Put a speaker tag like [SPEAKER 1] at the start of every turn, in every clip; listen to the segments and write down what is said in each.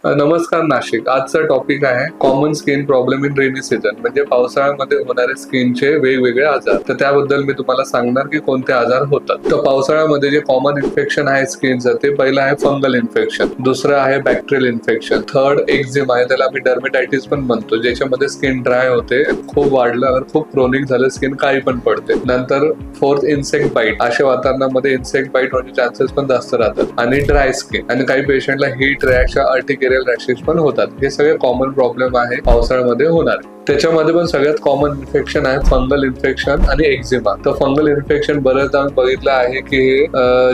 [SPEAKER 1] नमस्कार नाशिक. आजचा टॉपिक आहे common skin problem in rainy season, म्हणजे पावसाळ्यामध्ये होणारे स्किनचे वेगवेगळे आजार. तर त्याबद्दल मी तुम्हाला सांगणार की कोणते आजार होतात. तर पावसाळ्यामध्ये जे कॉमन इन्फेक्शन आहे स्किनचं, ते पहिलं आहे फंगल इन्फेक्शन, दुसरं आहे बॅक्टेरियल इन्फेक्शन, थर्ड एक्झिमा आहे, त्याला आम्ही डर्मेटायटिस पण म्हणतो, ज्याच्यामध्ये स्किन ड्राय होते, खूप वाढल्यावर खूप क्रोनिक झालं स्किन काळी पण पडते. नंतर फोर्थ इन्सेक्ट बाईट, अशा वातावरणामध्ये इन्सेक्ट बाईट होण्याचे चान्सेस पण जास्त राहतात. आणि ड्राय स्किन, आणि काही पेशंटला हीट रॅश, अर्टिकेरियल रॅशेस पण होतात. हे सगळे कॉमन प्रॉब्लेम आहे पावसाळ्यामध्ये होणार. त्याच्यामध्ये पण सगळ्यात कॉमन इन्फेक्शन आहे फंगल इन्फेक्शन आणि एक्झिमा. तर फंगल इन्फेक्शन बरेचदा बघितलं आहे की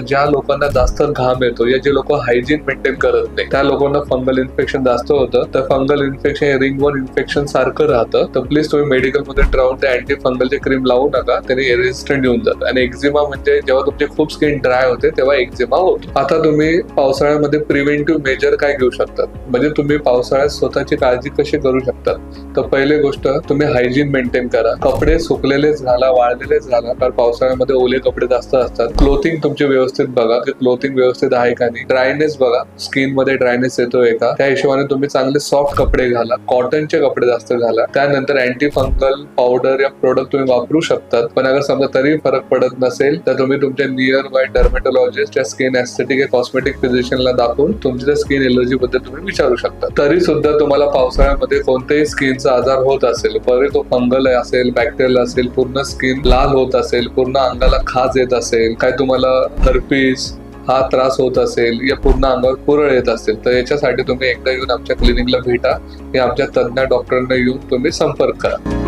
[SPEAKER 1] ज्या लोकांना जास्त घाम येतो या जे लोक हायजीन मेंटेन करत नाही त्या लोकांना फंगल इन्फेक्शन जास्त होतं. तर फंगल इन्फेक्शन हे रिंगवर्म इन्फेक्शन सारखं राहतं. तर प्लीज तुम्ही मेडिकल मध्ये राहून ते अँटी फंगलची क्रीम लावू नका, त्याने रेजिस्टंट येऊन जातं. आणि एक्झिमा म्हणजे जेव्हा तुमची खूप स्किन ड्राय होते तेव्हा एक्झिमा होतो. आता तुम्ही पावसाळ्यामध्ये प्रिव्हेंटिव्ह मेजर काय घेऊ शकतात, म्हणजे तुम्ही पावसाळ्यात स्वतःची काळजी कशी करू शकतात. तर पहिले गोष्ट, तुम्ही हायजीन मेंटेन करा. कपडे सुकलेलेच घाला, वाळलेलेच घाला, कारण पावसाळ्यामध्ये ओले कपडे जास्त असतात. क्लोथिंग तुमची व्यवस्थित बघा की क्लोथिंग व्यवस्थित आहे का नाही. ड्रायनेस बघा, स्किन मध्ये ड्रायनेस येतोय का, त्या हिशोबाने तुम्ही चांगले सॉफ्ट कपडे घाला, कॉटनचे कपडे जास्त घाला. त्यानंतर अँटी फंगल पावडर या प्रोडक्ट तुम्ही वापरू शकतात. पण अगर समजा तरी फरक पडत नसेल तर तुम्ही तुमच्या नियर बाय डर्मेटोलॉजिस्ट या स्किन एस्थेटिक या कॉस्मेटिक फिजिशियनला दाखवून तुमच्या स्किन एलर्जी बद्दल तुम्ही विचारू शकता. तरी सुद्धा तुम्हाला पावसाळ्यामध्ये कोणत्याही स्किनचा आजार होत असेल, बरे तो फंगल असेल, बॅक्टेरियल असेल, पूर्ण स्किन लाल होत असेल, पूर्ण अंगाला खाज येत असेल, काय तुम्हाला हर्पीस हा त्रास होत असेल या पूर्ण अंगावर पुरळ येत असेल, तर याच्यासाठी तुम्ही एकदा येऊन आमच्या क्लिनिकला भेटा, या आमच्या तज्ञ डॉक्टरांना येऊन तुम्ही संपर्क करा.